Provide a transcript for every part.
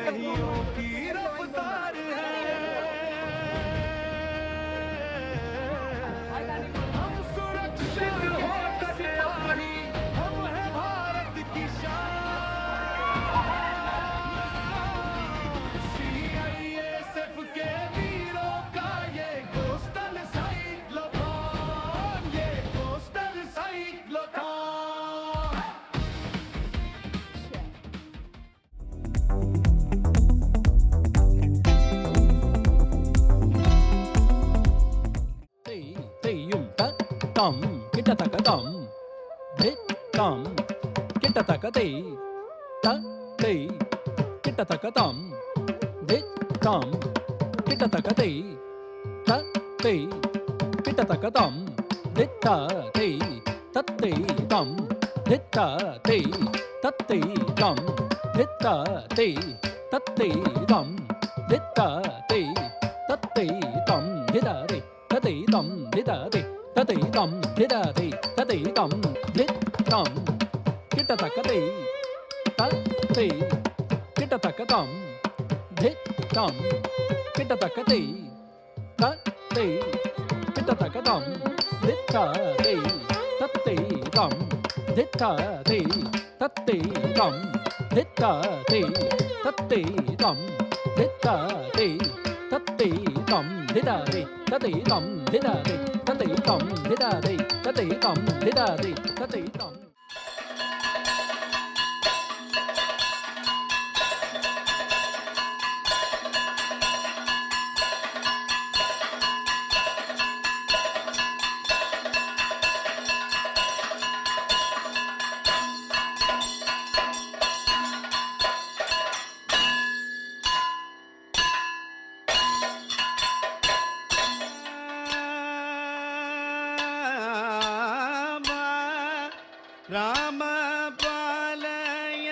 पहियों की रफ्तार है। हम सुरक्षित हो सिपाही, हम है भारत की शान। CISF के वीरों का ये कोस्टल साइक्लोथॉन, ये coastal cyclothon. Tom, kita taka tom, hit tom, kita taka te, ta te, kita taka tom, hit tom, kita taka te, ta te, kita taka tom, hit ta te, ta te tom, hit ta te, ta te tom, hit ta te, ta te tom, hit ta te, ta te tom, hit ta te, ta te tom, hit ta te. Tati tom, hidati, tati tom, hit tom, kita takati, tati, kita takatom, hit tom, kita takati, tati, kita takatom, hit tati, tati tom, hit tati, tati tom, hit tati, tati tom, hit tati, tati tom, hidati, tati tom, hidati. Tati tom, hidati, tati tom, hidati, tati tom. Ram पालय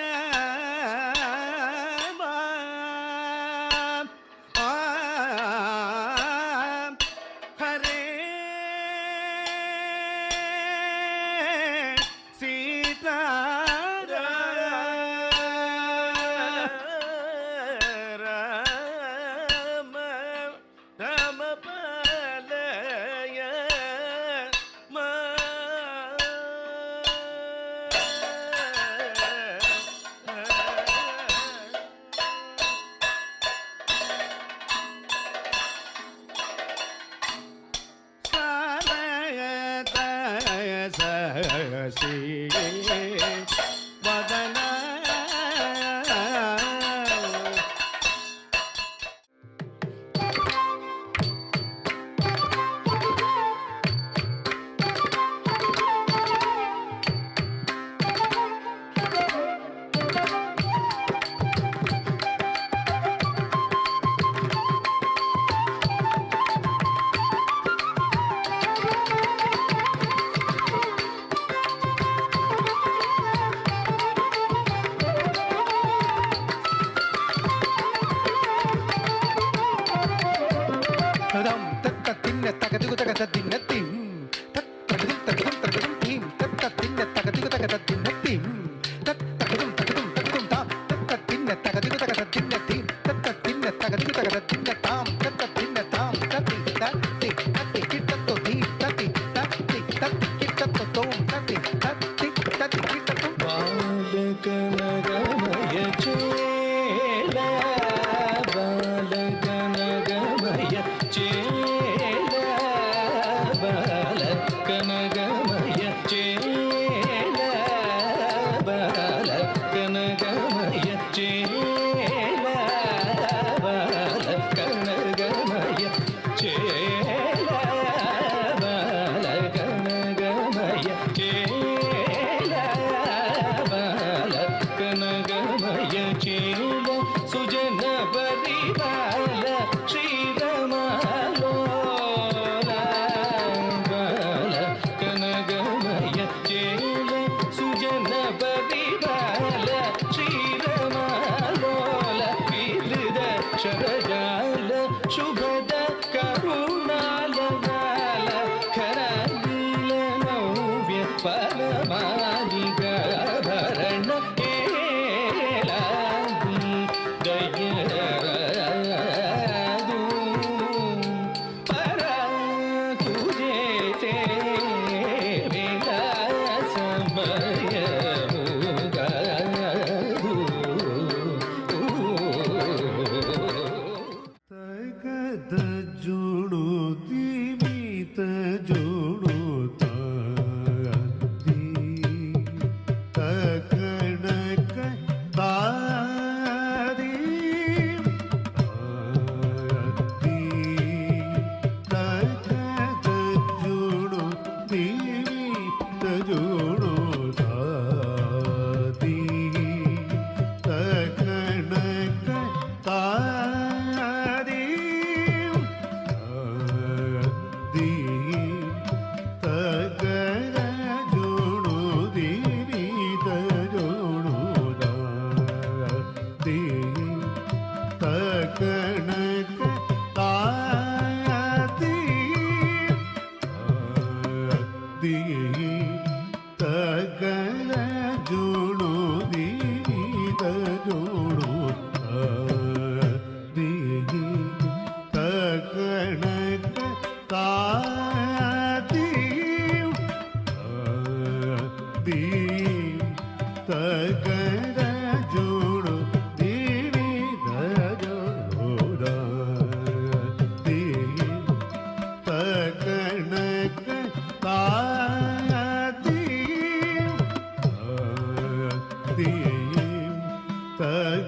हरे सीता राम राम पालय वदना परमादिगभरण केलादि दय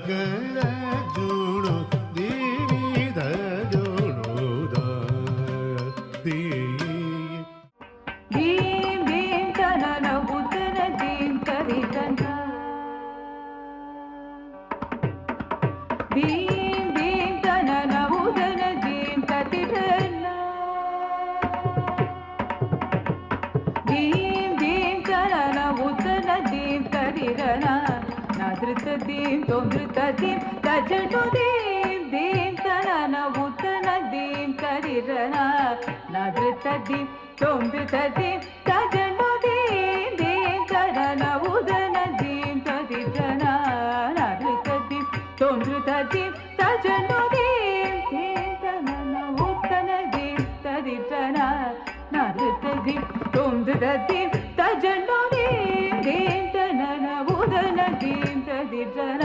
ಗಳ ಜುಳು ದಿವಿದ ಜುಳುದ the ದೀಂ ದೀಂ ತನನ ಉದನ ದೀಂ ತರಿತನ ದೀಂ ದೀಂ ತನನ ಉದನ ದೀಂ ತರಿತನ ದೀಂ ದೀಂ ತನನ ಉದನ ದೀಂ ತರಿತನ ನಾದೃತ ದೀಂ ತೋದೃತ ದೀಂ ತಜನು ದೀಂ ದೀಂ ತನನ ಉದನ ದೀಂ ತರಿತನ ನಾದೃತ ದೀಂ ತೋದೃತ ದೀಂ ತಜನು ದೀಂ ದೀಂ ತನನ ಉದನ ದೀಂ ತರಿತನ ನಾದೃತ ದೀಂ ತೋದೃತ ದೀಂ ತಜನು ದೀಂ ದೀಂ ತನನ ಉದನ ದೀಂ ತರಿತನ ನಾದೃತ ದೀಂ ತೋದೃತ ದೀಂ ತಜನು ದೀಂ ದೀಂ ತನನ ಉದನ ದೀಂ ತರಿತನ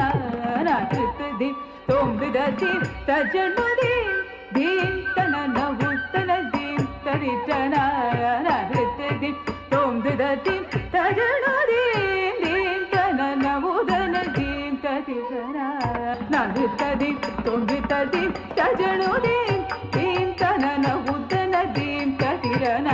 ನಾದೃತ ದೀಂ ತೋದೃತ ದೀಂ ತಜನು ದೀಂ ದೀಂ ತನನ ಉದನ ದೀಂ ತರಿತನ ನಾದೃತ ದೀಂ ತೋದೃತ ದೀಂ ತಜನು ದೀಂ ದೀಂ ತನನ ಉದನ ದೀಂ ತರಿತನ ನಾದೃತ ದೀಂ ತೋದೃತ ದೀಂ ತಜನು ದೀಂ ದೀಂ ತನನ ಉದನ ದೀಂ ತರಿತನ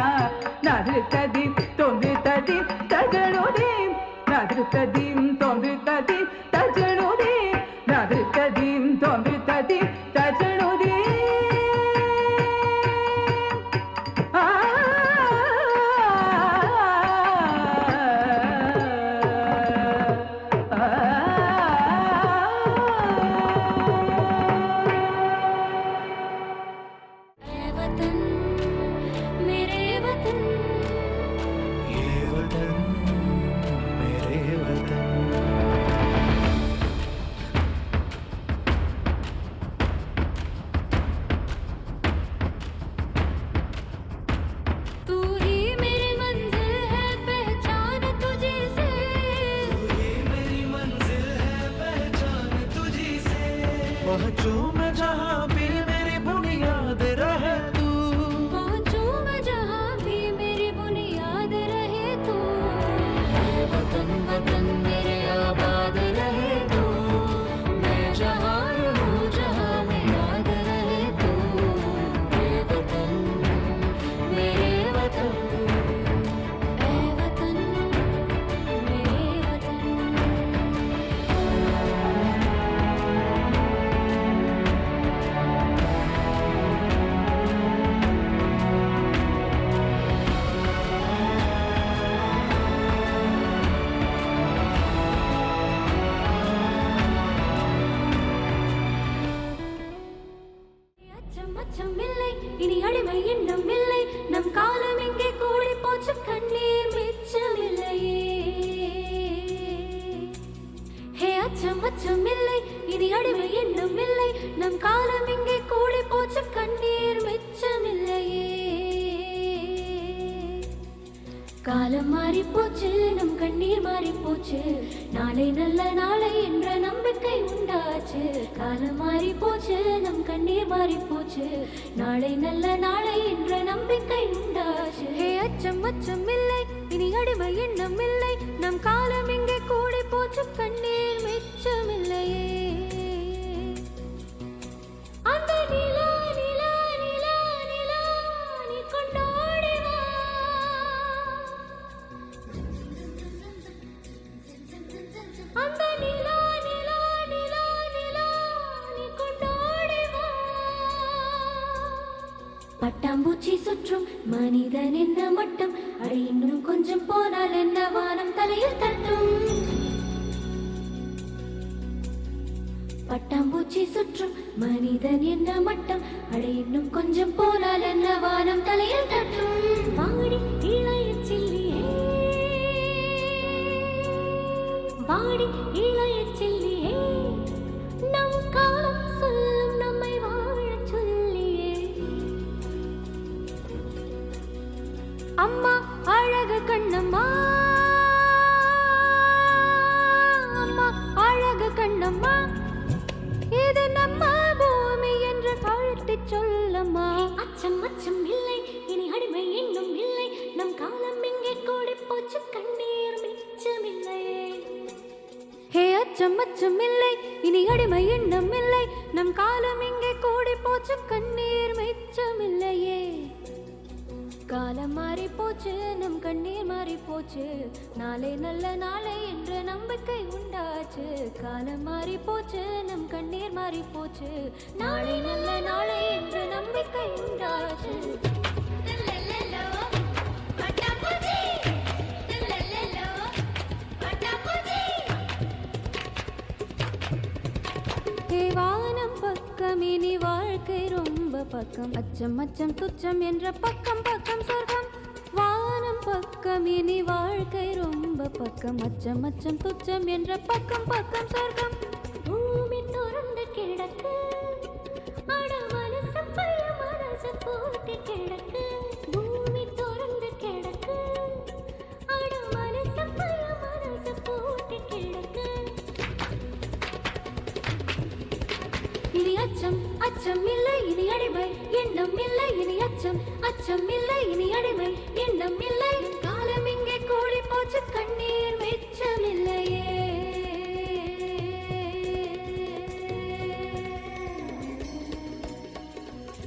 ನಾದೃತ ದೀಂ ತೋದೃತ ದೀಂ ತಜನು ದೀಂ ನಾದೃತ ದೀಂ ತೋದೃತ ದೀಂ ತಜನು ದೀಂ ನಾದೃತ ದೀಂ ತೋದೃತ ದೀಂ ತಜನು ದೀಂ वतन मेरे वतन ये वतन मेरे वतन तू ही मेरी मंजिल है पहचान तुझे से ये मेरी मंजिल है पहचान तुझी से पहुंचूं मैं जहां भी मेरी बुनियाद रहे तू पहुंचूं मैं जहां भी मेरी बुनियाद रहे तू ऐ वतन वतन मेरे आबाद रहे तू मैं जहां रहूं जहां में याद रहे तू ऐ वतन मेरे वतन ऐ वतन मेरे वतन அச்சம் அச்சம் இல்லை இனி அடிமை எண்ணம் இல்லை நம் காலம் எங்கே கூடி போச்சு கண்ணீர் மிச்சமில்லையே ஹே அச்சம் அச்சம் இல்லை இனி அடிமை எண்ணம் இல்லை நம் காலம் எங்கே கூடி போச்சு கண்ணீர் மிச்சமில்லையே காலம் மாறி போச்சு நம் கண்ணீர் மாறி போச்சு நாளை நல்ல நாளை என்ற நம்பிக்கை உண்டாச்சு காலம் மாறி போச்சு நம் கண்ணீர் மாறி போச்சு நாளை நல்ல நாளை என்ற நம்பிக்கை உண்டாச்சு ஹே அச்சம் அச்சம் இல்லை இனி அடிமை எண்ணம் இல்லை நம் காலம் எங்கே கூடி போச்சு கண்ணீர் மிச்சமில்லையே அந்த நிலா நிலா நிலா நிலா நீ கொண்டாடி வா அந்த நிலா நிலா நிலா நிலா நீ கொண்டாடி வா பட்டாம்பூச்சி சுற்றும் மனிதன் என்ன மட்டம் அட இன்னும் கொஞ்சம் போனால் என்ன வானம் தலையில் தட்டும் பட்டாம்பூச்சி சுற்றும் மனிதன் என்ன மட்டம் அட இன்னும் கொஞ்சம் போனால் என்ன வானம் தலையில் தட்டும் வாடி இளைய சில்லியே வாடி இளைய சில்லியே நம் காலம் சொல்லும் நம்மை வாழச் சொல்லியே அம்மா அழகு கண்ணம்மா அம்மா அழகு கண்ணம்மா இது நம்ம பூமி என்று கழுத்தி சொல்லம்மா அச்சம் அச்சம் இல்லை இனி அடிமை இன்னும் இல்லை நம் காலம் இங்கே கூடி போச்சு கண்ணீர் மிச்சமில்லையே ஹே அச்சம் இல்லை இனி அடிமை எண்ணம் இல்லை நம் காலம் இங்கே கூடி போச்சு கண்ணீர் மிச்சமில்லையே காலம் மாறி போச்சு நம் கண்ணீர் மாறி போச்சு நாளை நல்ல நாளை என்ற நம்பிக்கை உண்டாச்சு காலம் மாறி போச்சு நம் கண்ணீர் மாறி போச்சு நாளை நல்ல நாளை என்ற நம்பிக்கை உண்டாச்சு வானம் பக்கம் இனி வாழ்க்கை ரொம்ப பக்கம் அச்சம் அச்சம் துச்சம் என்ற பக்கம் பக்கம் சொர்க்கம் வானம் பக்கம் இனி வாழ்க்கை ரொம்ப பக்கம் அச்சம் அச்சம் துச்சம் என்ற பக்கம் பக்கம் சொர்க்கம் பூமி திறந்து கிடக்கு அட மனசு பைய மனசு போட்டு கிடக்கு பூமி திறந்து கிடக்கு அட மனசு பைய மனசு போட்டு கிடக்கு இனி அச்சம் அச்சம் இல்லை இனி அடிமை எண்ணம் இல்லை இனி அச்சம் அச்சம் இல்லை இனி அடிமை எண்ணம் இல்லை காலம் இங்கே கூடி போச்சு கண்ணீர் மிச்சமில்லையே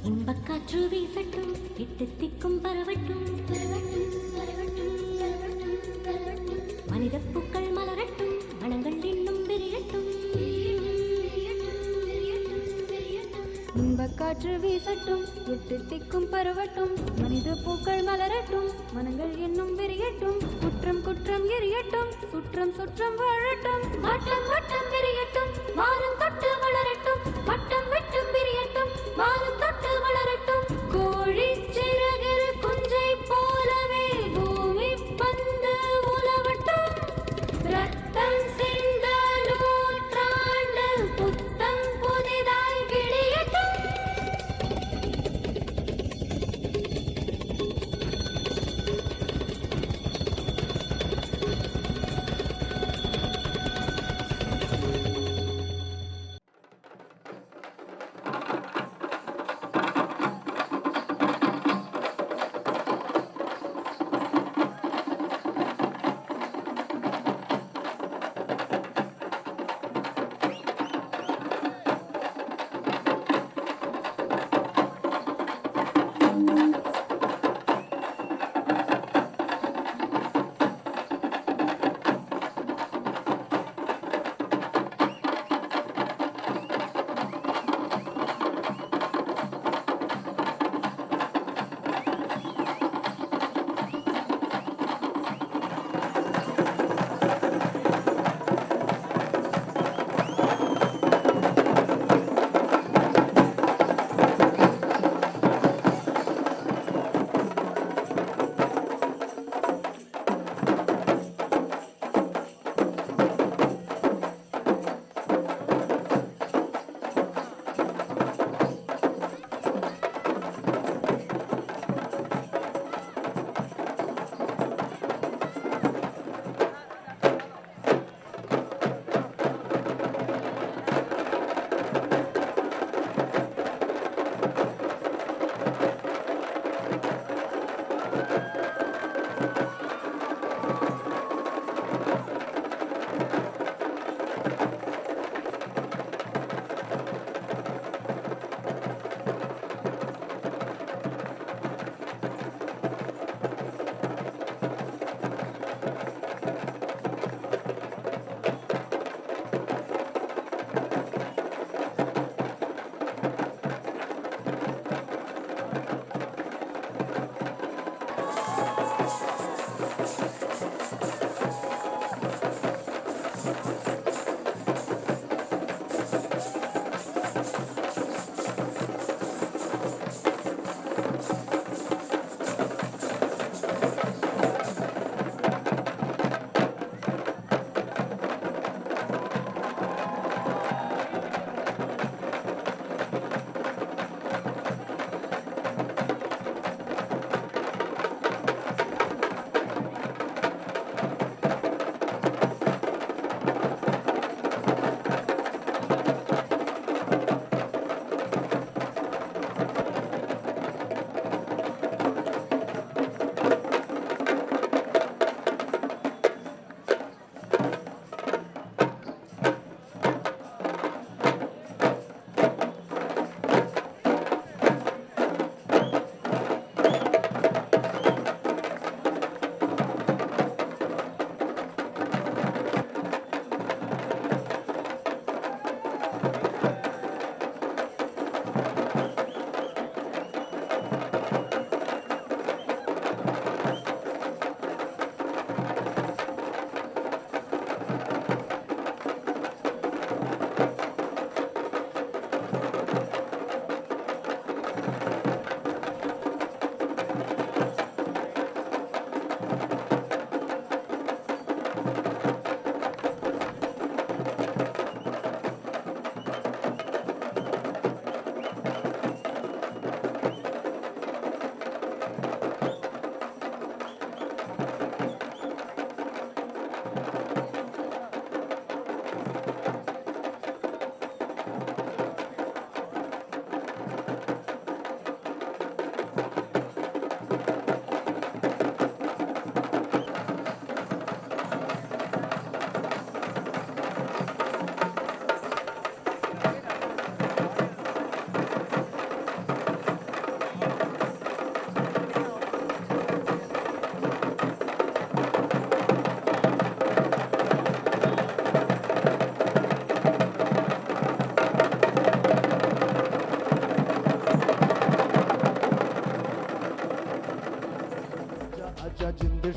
இன்பக்காற்று வீசட்டும் எட்டு திக்கும் பரவட்டும் பரவட்டும் பரவட்டும் பரவட்டும் பரவட்டும் மனித பூக்கள் மலரட்டும் மனங்கள் இன்னும் விரியட்டும் இன்பக்காற்று வீசட்டும் எட்டு திக்கும் பரவட்டும் மனித பூக்கள் மலரட்டும் மனங்கள் இன்னும் விரியட்டும் குற்றம் குற்றம் எரியட்டும் சுற்றம் சுற்றம் வாழட்டும் வட்டம் வட்டம் விரியட்டும் வானம் தொட்டு வளரட்டும் வட்டம் விட்டும் விரியட்டும் வானம் தொட்டு வளரட்டும் கோழி சிறகில் குஞ்சை போலவே பூமி பந்து உலவட்டும் ரத்தம் சிந்த நூற்றாண்டு புத்தம் புதிதாய் விளையட்டும்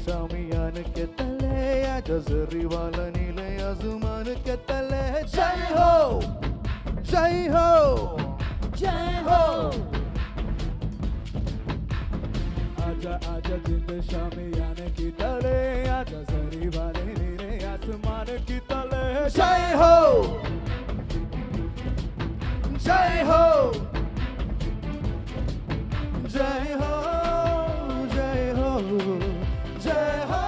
शामियान के तले आजा जरी वाला नीले आसमान के तले जय हो जय हो जय हो आजा आजा जिंद शामियान की तले आजा जरी वाले नीले आसमान की तले जय हो जय हो जय हो जय हो जय हो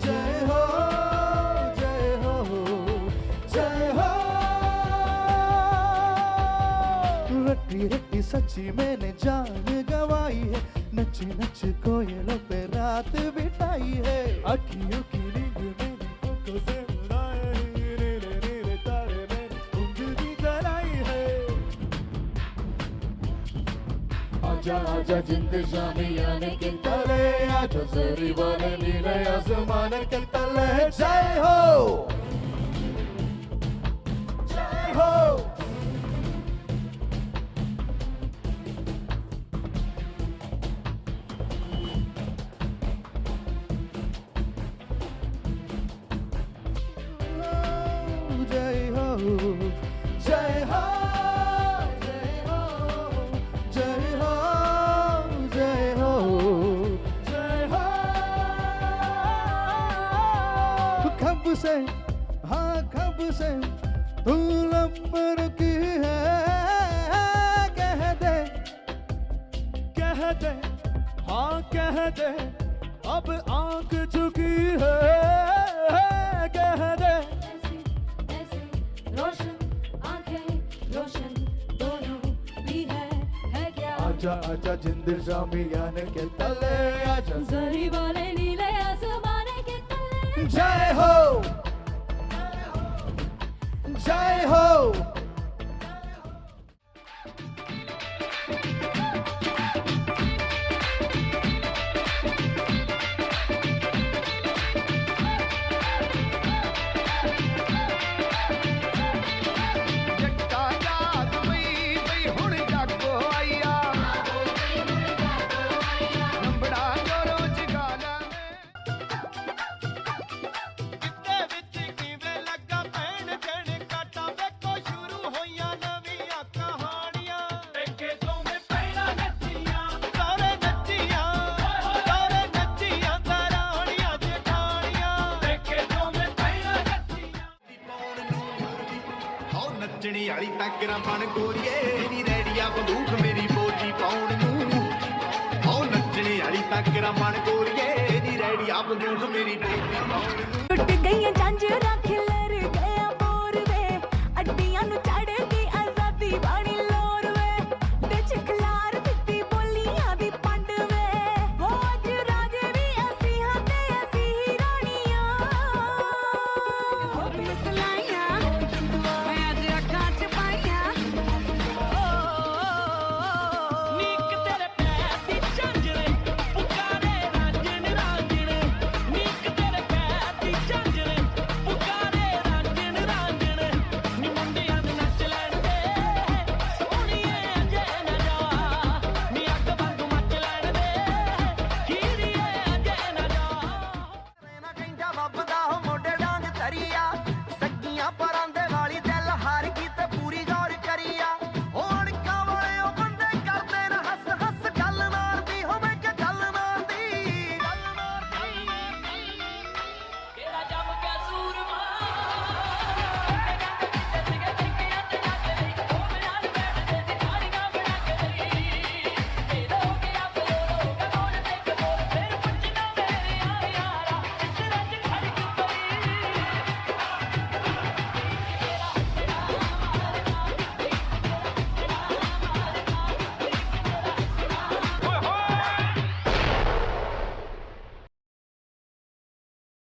जय हो जय हो जय हो रट्टी रट्टी सच्ची मैंने जान गवाई है नच नच कोयलों पे रात बिताई है अखियों की नींद मेरी आंखों से उड़ाए नीले नीले तारे मैंने उंगली जलाई है आजा आजा जिंद शामियान के तले आजा जरी वाले नीले आसमान के तले जय हो जय हो जय हो जय हो जय हो जय हो जय हो जय हो कब से हाँ कब से तू लंबर की है कह दे हाँ कह दे अब आंख झुकी है कह दे ऐसे रोशन आंखें रोशन दोनों भी है क्या आजा आजा जिंद शामियान के तले आजा जरी वाले नीले आसमान के तले जय हो जय हो ਨੱਚਣੀ ਵਾਲੀ ਪੈਗਰਾਂ ਬਣ ਗੋਰੀਏ ਨੀ ਰੈਡੀਆ ਬੰਦੂਕ ਮੇਰੀ ਫੌਜੀ ਪਾਉਣ ਨੂੰ ਹੋ ਨੱਚਣੀ ਵਾਲੀ ਪੈਗਰਾਂ ਬਣ ਗੋਰੀਏ ਨੀ ਰੈਡੀਆ ਬੰਦੂਕ ਮੇਰੀ ਫੌਜੀ ਪਾਉਣ ਨੂੰ टूट गई झांझरा खिला